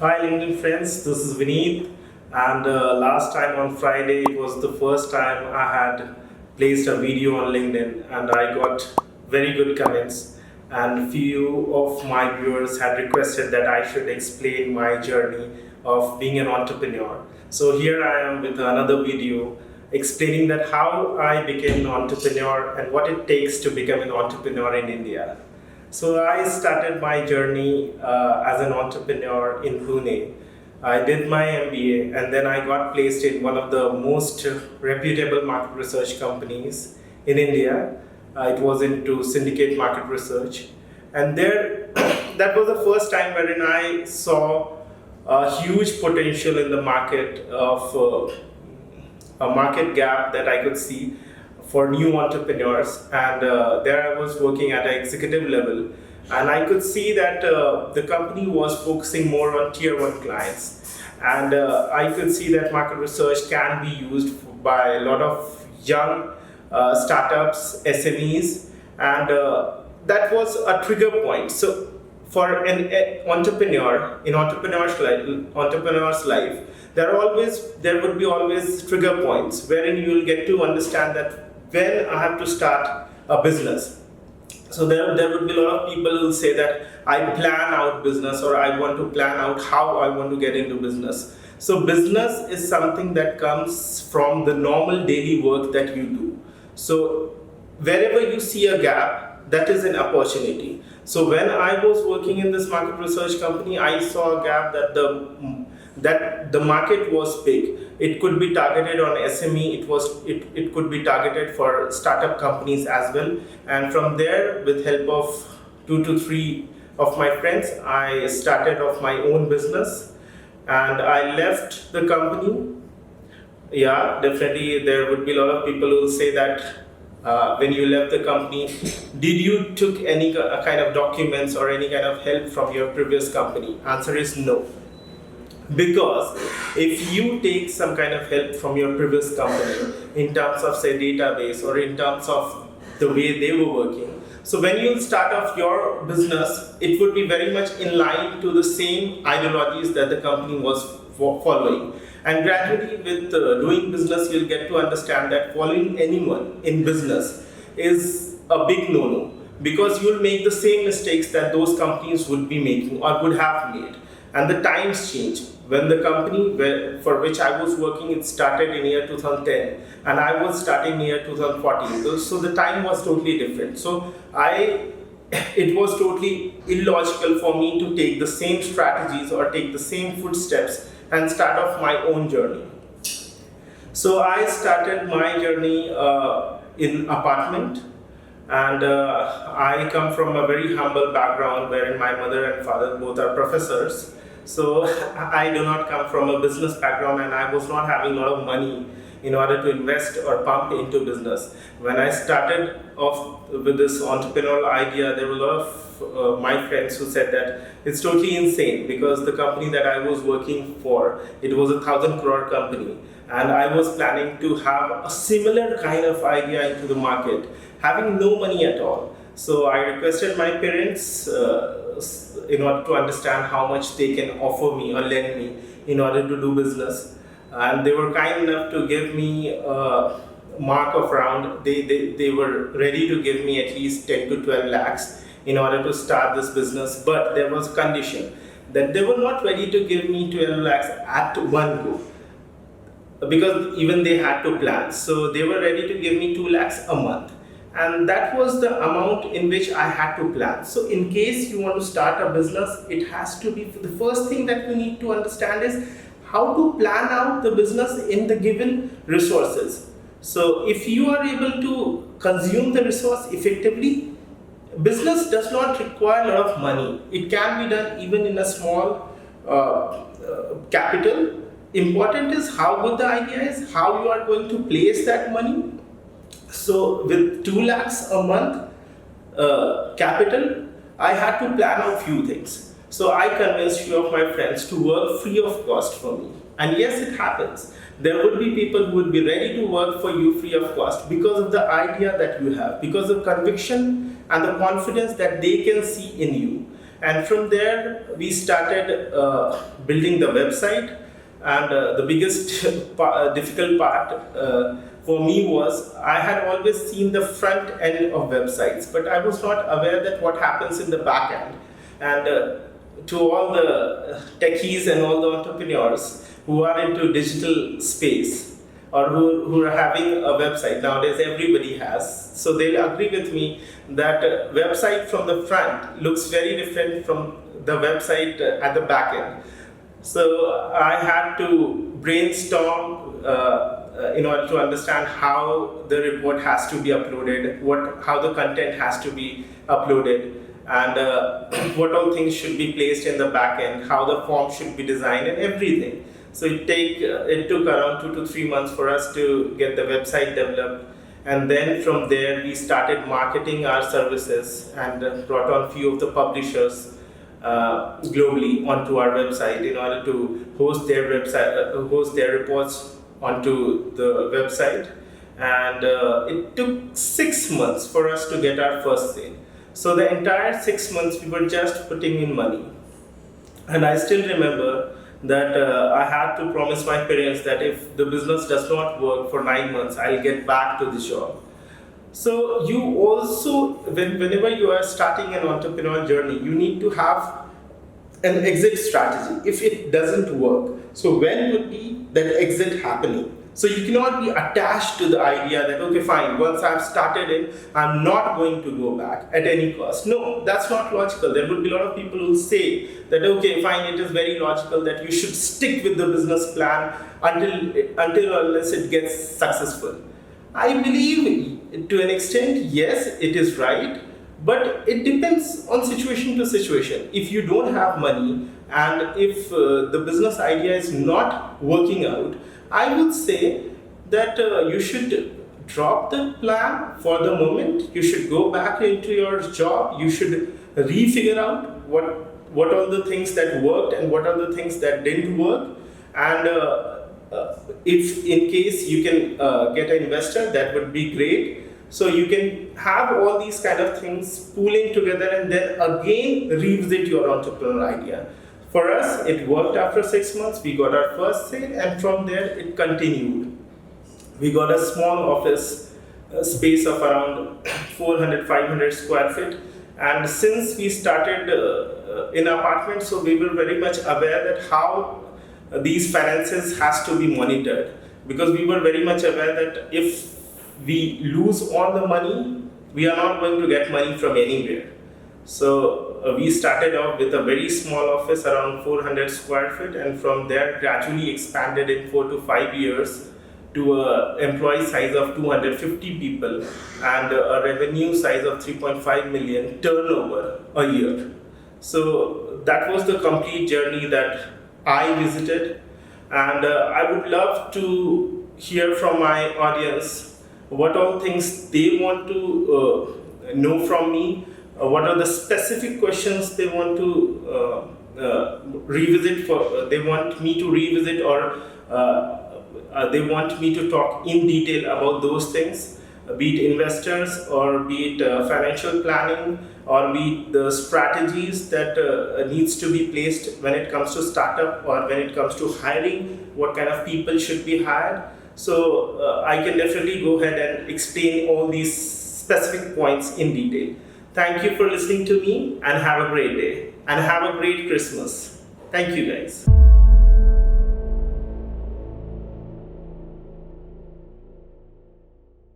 Hi LinkedIn friends, this is Vineet, and last time on Friday it was the first time I had placed a video on LinkedIn, and I got very good comments, and few of my viewers had requested that I should explain my journey of being an entrepreneur. So here I am with another video explaining that how I became an entrepreneur and what it takes to become an entrepreneur in India. So I started my journey as an entrepreneur in Pune. I did my MBA and then I got placed in one of the most reputable market research companies in India. It was into syndicate market research. And there, that was the first time wherein I saw a huge potential in the market of a market gap that I could see for new entrepreneurs. And there I was working at an executive level, and I could see that the company was focusing more on tier one clients. And I could see that market research can be used by a lot of young startups, SMEs, and that was a trigger point. So for an entrepreneur in entrepreneur's life, there would be always trigger points wherein you will get to understand that when I have to start a business. So there would be a lot of people who will say that I plan out business, or I want to plan out how I want to get into business. So business is something that comes from the normal daily work that you do. So wherever you see a gap, that is an opportunity. So when I was working in this market research company, I saw a gap that the market was big. It could be targeted on SME. It could be targeted for startup companies as well. And from there, with help of 2 to 3 of my friends, I started off my own business, and I left the company. Yeah, definitely there would be a lot of people who will say that when you left the company, did you took any kind of documents or any kind of help from your previous company? Answer is no. Because if you take some kind of help from your previous company in terms of say database or in terms of the way they were working, so when you start off your business, it would be very much in line to the same ideologies that the company was following. And gradually with doing business, you'll get to understand that following anyone in business is a big no-no, because you'll make the same mistakes that those companies would be making or would have made. And the times change. When the company for which I was working, it started in year 2010, and I was starting in year 2014. So the time was totally different. So it was totally illogical for me to take the same strategies or take the same footsteps and start off my own journey. So I started my journey in apartment, and I come from a very humble background wherein my mother and father both are professors. So I do not come from a business background, and I was not having a lot of money in order to invest or pump into business. When I started off with this entrepreneurial idea, there were a lot of my friends who said that it's totally insane, because the company that I was working for, it was a 1,000 crore company, and I was planning to have a similar kind of idea into the market, having no money at all. So I requested my parents in order to understand how much they can offer me or lend me in order to do business. And they were kind enough to give me a mark of around, they were ready to give me at least 10 to 12 lakhs in order to start this business. But there was a condition that they were not ready to give me 12 lakhs at one go, because even they had to plan. So they were ready to give me 2 lakhs a month. And that was the amount in which I had to plan. So in case you want to start a business, it has to be, the first thing that you need to understand is how to plan out the business in the given resources. So if you are able to consume the resource effectively, business does not require a lot of money. It can be done even in a small capital. Important is how good the idea is, how you are going to place that money. So with 2 lakhs a month capital, I had to plan out few things. So I convinced few of my friends to work free of cost for me. And yes, it happens. There would be people who would be ready to work for you free of cost because of the idea that you have, because of conviction and the confidence that they can see in you. And from there, we started building the website. And the biggest difficult part for me was I had always seen the front end of websites, but I was not aware that what happens in the back end. And to all the techies and all the entrepreneurs who are into digital space or who are having a website, nowadays everybody has, so they'll agree with me that website from the front looks very different from the website at the back end. So I had to brainstorm in order to understand how the report has to be uploaded, how the content has to be uploaded, and what all things should be placed in the back end, how the form should be designed, and everything. So it took around 2 to 3 months for us to get the website developed. And then from there, we started marketing our services and brought on few of the publishers globally onto our website in order to host their reports onto the website. And it took 6 months for us to get our first sale. So the entire 6 months we were just putting in money. And I still remember that I had to promise my parents that if the business does not work for 9 months, I'll get back to the job. So you also, whenever you are starting an entrepreneurial journey, you need to have an exit strategy if it doesn't work. So when would be that exit happening? So you cannot be attached to the idea that, okay, fine, once I've started it, I'm not going to go back at any cost. No, that's not logical. There would be a lot of people who say that, okay, fine, it is very logical that you should stick with the business plan until or unless it gets successful. I believe to an extent, yes, it is right, but it depends on situation to situation. If you don't have money and if the business idea is not working out, I would say that you should drop the plan for the moment. You should go back into your job. You should refigure out what are the things that worked and what are the things that didn't work. And if in case you can get an investor, that would be great. So you can have all these kind of things pooling together and then again revisit your entrepreneurial idea. For us, it worked after 6 months. We got our first sale, and from there it continued. We got a small office space of around 400, 500 square feet. And since we started in apartments, so we were very much aware that how these finances has to be monitored, because we were very much aware that if we lose all the money, we are not going to get money from anywhere. So we started off with a very small office around 400 square feet, and from there gradually expanded in 4 to 5 years to an employee size of 250 people and a revenue size of 3.5 million turnover a year. So that was the complete journey that I visited, and I would love to hear from my audience what all things they want to know from me. What are the specific questions they want to revisit they want me to revisit, or they want me to talk in detail about those things, be it investors or be it financial planning or be it the strategies that needs to be placed when it comes to startup or when it comes to hiring, what kind of people should be hired. So I can definitely go ahead and explain all these specific points in detail. Thank you for listening to me, and have a great day and have a great Christmas. Thank you guys.